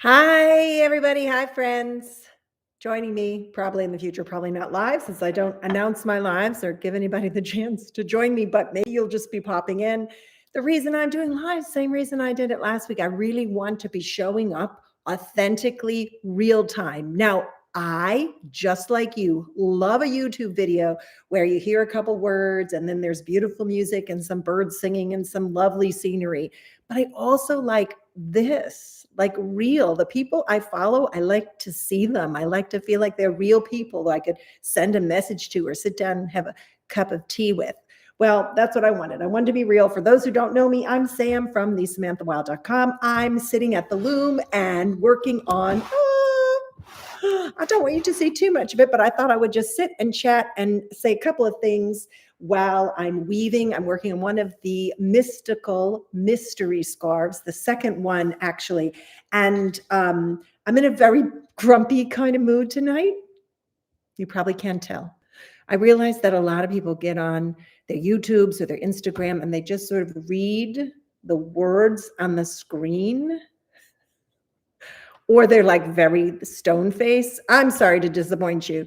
Hi, everybody. Hi, friends. Joining me probably in the future, probably not live since I don't announce my lives or give anybody the chance to join me, but maybe you'll just be popping in. The reason I'm doing live, same reason I did it last week. I really want to be showing up authentically real time. Now, I, just like you, love a YouTube video where you hear a couple words and then there's beautiful music and some birds singing and some lovely scenery. But I also like this, like real. The people I follow, I like to see them. I like to feel like they're real people that I could send a message to or sit down and have a cup of tea with. Well, that's what I wanted. I wanted to be real. For those who don't know me, I'm Sam from thesamanthawild.com. I'm sitting at the loom and working on, I don't want you to see too much of it, but I thought I would just sit and chat and say a couple of things while I'm weaving. I'm working on one of the mystical mystery scarves, the second one actually. And I'm in a very grumpy kind of mood tonight. You probably can't tell. I realize that a lot of people get on their YouTubes or their Instagram and they just sort of read the words on the screen, or they're like very stone face. I'm sorry to disappoint you,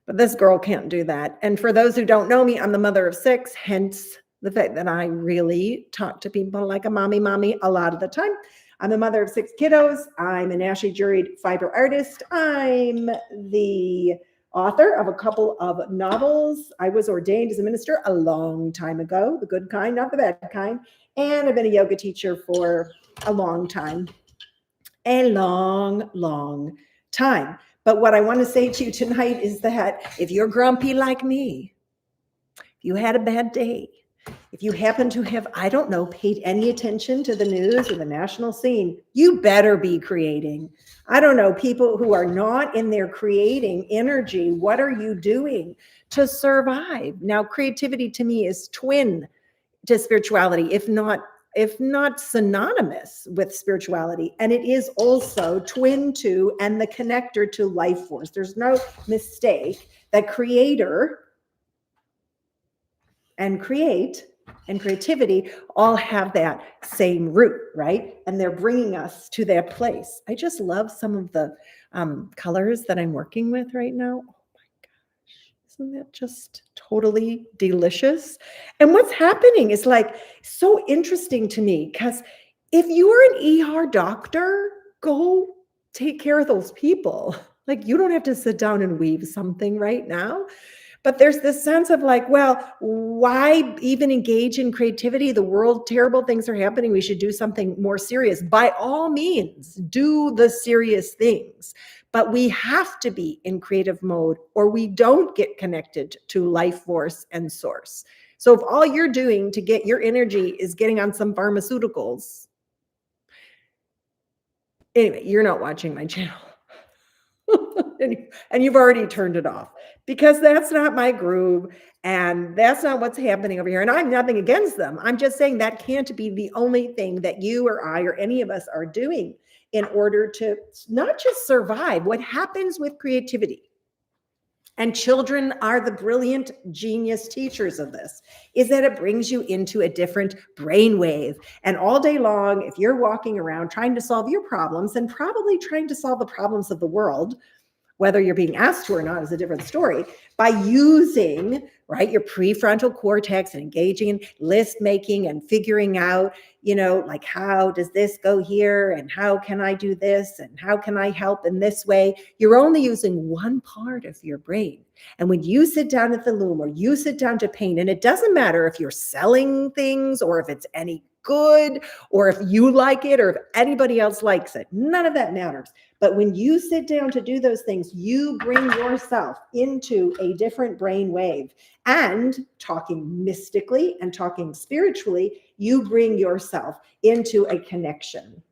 but this girl can't do that. And for those who don't know me, I'm the mother of 6, hence the fact that I really talk to people like a mommy a lot of the time. I'm the mother of 6 kiddos. I'm a nationally juried fiber artist. I'm the author of a couple of novels. I was ordained as a minister a long time ago, the good kind, not the bad kind. And I've been a yoga teacher for a long time. A long time. But what I want to say to you tonight is that if you're grumpy like me, if you had a bad day, if you happen to have, I don't know, paid any attention to the news or the national scene, you better be creating. I don't know, people who are not in their creating energy, what are you doing to survive? Now, creativity to me is twin to spirituality, if not synonymous with spirituality. And it is also twin to and the connector to life force. There's no mistake that creator and create and creativity all have that same root, right? And they're bringing us to that place. I just love some of the colors that I'm working with right now. Isn't that just totally delicious? And what's happening is like so interesting to me, because if you're an ER doctor, go take care of those people. Like, you don't have to sit down and weave something right now. But there's this sense of like, well, why even engage in creativity? The world, terrible things are happening. We should do something more serious. By all means, do the serious things. But we have to be in creative mode or we don't get connected to life force and source. So if all you're doing to get your energy is getting on some pharmaceuticals, anyway, you're not watching my channel. And you've already turned it off because that's not my groove and that's not what's happening over here. And I'm nothing against them. I'm just saying that can't be the only thing that you or I or any of us are doing in order to not just survive. What happens with creativity, and children are the brilliant genius teachers of this, is that it brings you into a different brainwave. And all day long, if you're walking around trying to solve your problems and probably trying to solve the problems of the world, whether you're being asked to or not is a different story, by using, right, your prefrontal cortex and engaging in list making and figuring out, like, how does this go here and how can I do this and how can I help in this way? You're only using one part of your brain. And when you sit down at the loom or you sit down to paint, and it doesn't matter if you're selling things or if it's any good or if you like it or if anybody else likes it, none of that matters. But when you sit down to do those things, you bring yourself into a different brain wave. And talking mystically and talking spiritually, you bring yourself into a connection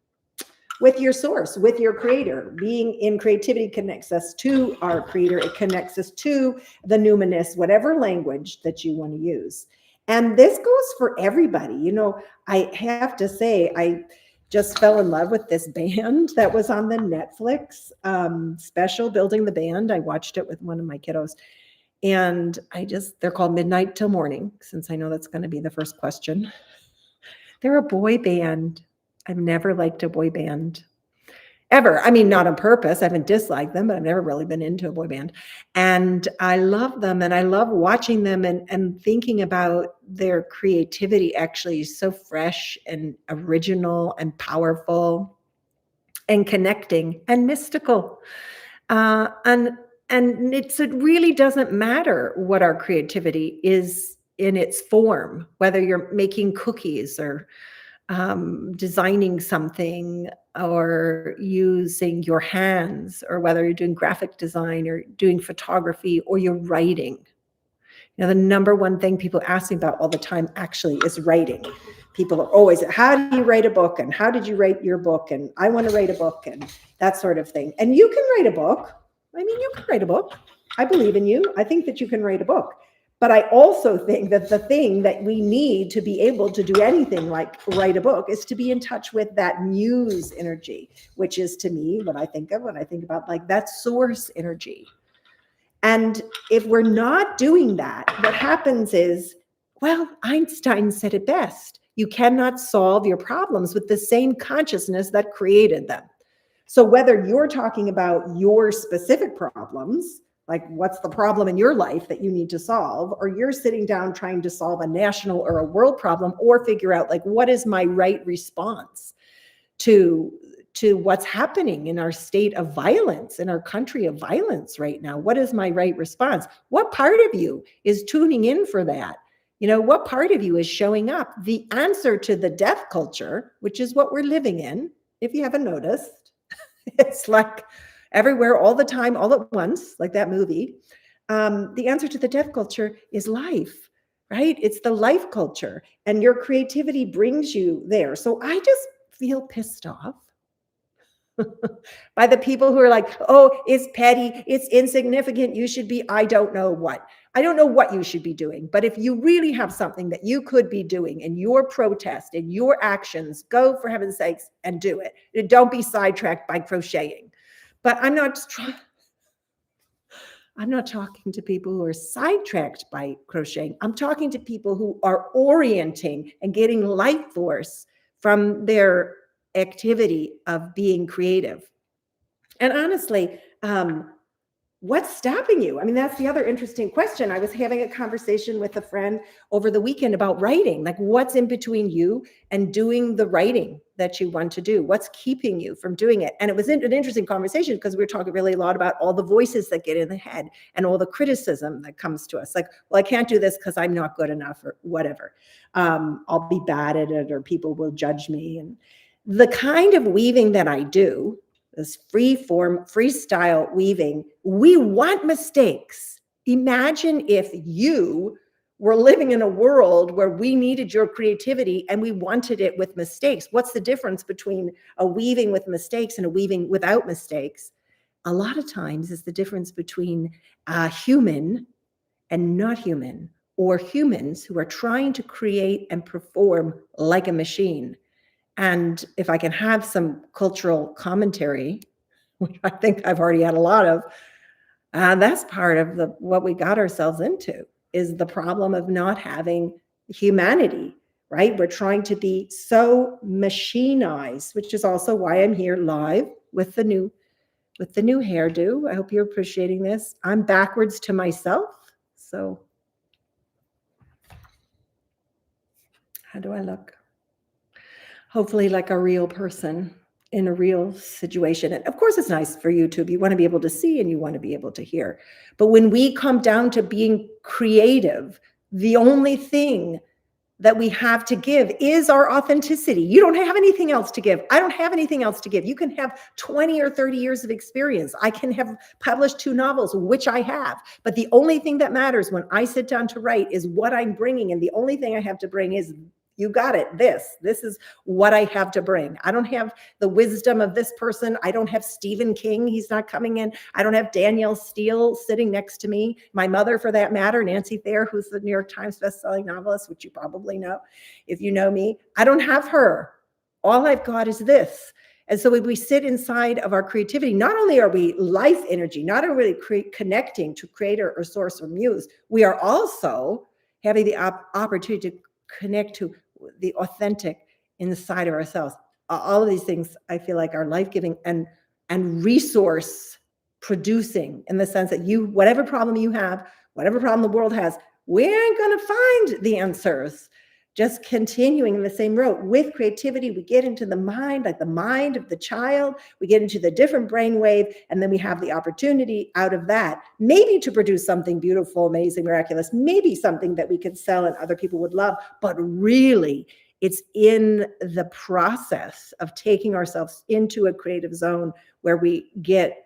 with your source, with your creator. Being in creativity connects us to our creator. It connects us to the numinous, whatever language that you want to use. And this goes for everybody. I have to say, I just fell in love with this band that was on the Netflix special, Building the Band. I watched it with one of my kiddos. And they're called Midnight Till Morning, since I know that's going to be the first question. They're a boy band. I've never liked a boy band. ever. I mean, not on purpose. I haven't disliked them, but I've never really been into a boy band. And I love them and I love watching them and thinking about their creativity actually is so fresh and original and powerful and connecting and mystical. Uh, and it really doesn't matter what our creativity is in its form, whether you're making cookies or designing something or using your hands, or whether you're doing graphic design or doing photography or you're writing. You know, the number one thing people ask me about all the time actually is writing. People are always, how do you write a book? And how did you write your book? And I want to write a book and that sort of thing. And you can write a book. I mean, you can write a book. I believe in you. I think that you can write a book. But I also think that the thing that we need to be able to do anything like write a book is to be in touch with that muse energy, which is to me what I think of when I think about like that source energy. And if we're not doing that, what happens is, well, Einstein said it best. You cannot solve your problems with the same consciousness that created them. So whether you're talking about your specific problems, like what's the problem in your life that you need to solve, or you're sitting down trying to solve a national or a world problem, or figure out like, what is my right response to what's happening in our state of violence, in our country of violence right now? What is my right response? What part of you is tuning in for that? You know, what part of you is showing up? The answer to the death culture, which is what we're living in, if you haven't noticed, it's like everywhere, all the time, all at once, like that movie. The answer to the death culture is life, right? It's the life culture, and your creativity brings you there. So I just feel pissed off by the people who are like, oh, it's petty, it's insignificant, you should be, I don't know what. I don't know what you should be doing, but if you really have something that you could be doing in your protest, in your actions, go for heaven's sakes and do it. Don't be sidetracked by crocheting. But I'm not talking to people who are sidetracked by crocheting. I'm talking to people who are orienting and getting life force from their activity of being creative. And honestly, what's stopping you? I mean, that's the other interesting question. I was having a conversation with a friend over the weekend about writing, like what's in between you and doing the writing that you want to do? What's keeping you from doing it? And it was an interesting conversation because we were talking really a lot about all the voices that get in the head and all the criticism that comes to us. Like, well, I can't do this because I'm not good enough or whatever. I'll be bad at it or people will judge me. And the kind of weaving that I do, this free form, freestyle weaving, we want mistakes. Imagine if you were living in a world where we needed your creativity and we wanted it with mistakes. What's the difference between a weaving with mistakes and a weaving without mistakes? A lot of times is the difference between a human and not human, or humans who are trying to create and perform like a machine. And if I can have some cultural commentary, which I think I've already had a lot of, that's part of what we got ourselves into, is the problem of not having humanity, right? We're trying to be so machinized, which is also why I'm here live with the new hairdo. I hope you're appreciating this. I'm backwards to myself. So how do I look? Hopefully like a real person in a real situation. And of course, it's nice for YouTube. You want to be able to see and you want to be able to hear. But when we come down to being creative, the only thing that we have to give is our authenticity. You don't have anything else to give. I don't have anything else to give. You can have 20 or 30 years of experience. I can have published 2 novels, which I have. But the only thing that matters when I sit down to write is what I'm bringing. And the only thing I have to bring is, you got it. This is what I have to bring. I don't have the wisdom of this person. I don't have Stephen King. He's not coming in. I don't have Danielle Steele sitting next to me. My mother, for that matter, Nancy Thayer, who's the New York Times bestselling novelist, which you probably know if you know me. I don't have her. All I've got is this. And so when we sit inside of our creativity, not only are we life energy, not only connecting to creator or source or muse, we are also having the opportunity to connect to the authentic inside of ourselves. All of these things I feel like are life-giving. And and resource producing, in the sense that you, whatever problem you have, whatever problem the world has, we ain't going to find the answers. Just continuing in the same road. With creativity, we get into the mind, like the mind of the child. We get into the different brainwave, and then we have the opportunity out of that, maybe to produce something beautiful, amazing, miraculous, maybe something that we could sell and other people would love. But really, it's in the process of taking ourselves into a creative zone where we get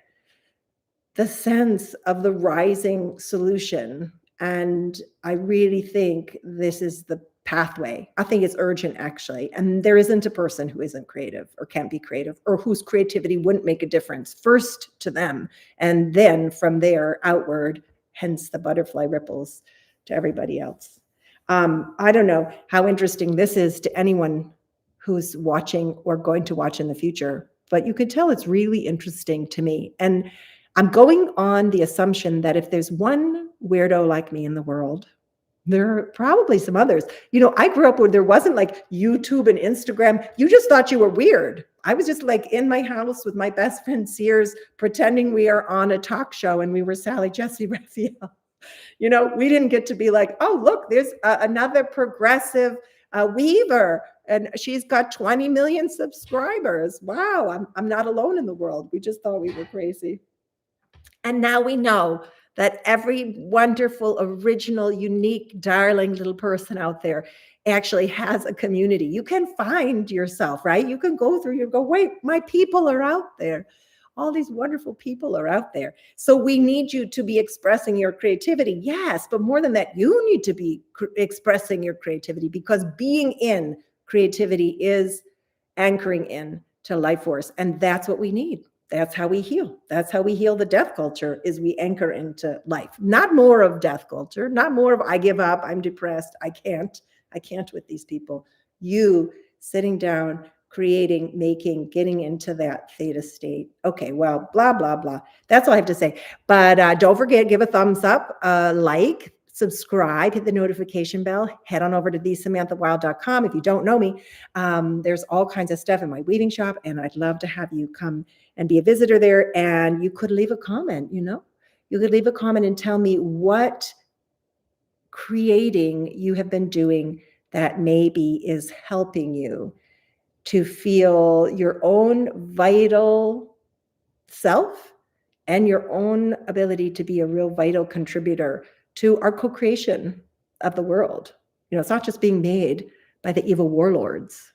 the sense of the rising solution. And I really think this is the pathway. I think it's urgent, actually. And there isn't a person who isn't creative or can't be creative or whose creativity wouldn't make a difference first to them. And then from there outward, hence the butterfly ripples to everybody else. I don't know how interesting this is to anyone who's watching or going to watch in the future, but you could tell it's really interesting to me. And I'm going on the assumption that if there's one weirdo like me in the world, there are probably some others. I grew up where there wasn't like YouTube and Instagram. You just thought you were weird. I was just like in my house with my best friend Sears, pretending we are on a talk show and we were Sally Jesse Raphael. We didn't get to be like, oh, look, there's another progressive weaver, and she's got 20 million subscribers. Wow, I'm not alone in the world. We just thought we were crazy. And now we know that every wonderful, original, unique, darling little person out there actually has a community. You can find yourself, right? You can go through, you go, wait, my people are out there. All these wonderful people are out there. So we need you to be expressing your creativity. Yes, but more than that, you need to be expressing your creativity, because being in creativity is anchoring in to life force. And that's what we need. That's how we heal. That's how we heal the death culture, is we anchor into life. Not more of death culture, not more of I give up, I'm depressed, I can't with these people. You sitting down, creating, making, getting into that theta state. Okay, well, blah, blah, blah. That's all I have to say. But don't forget, give a thumbs up, like, subscribe, hit the notification bell, head on over to thesamanthawild.com. If you don't know me, there's all kinds of stuff in my weaving shop, and I'd love to have you come and be a visitor there. And you could leave a comment, you could leave a comment and tell me what creating you have been doing that maybe is helping you to feel your own vital self and your own ability to be a real vital contributor to our co-creation of the world. It's not just being made by the evil warlords.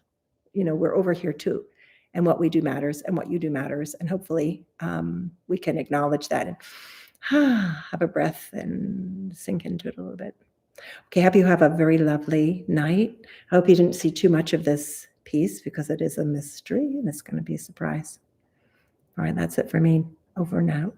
We're over here too. And what we do matters, and what you do matters. And hopefully we can acknowledge that and have a breath and sink into it a little bit. Okay, I hope you have a very lovely night. I hope you didn't see too much of this piece, because it is a mystery and it's going to be a surprise. All right, that's it for me. Over and out.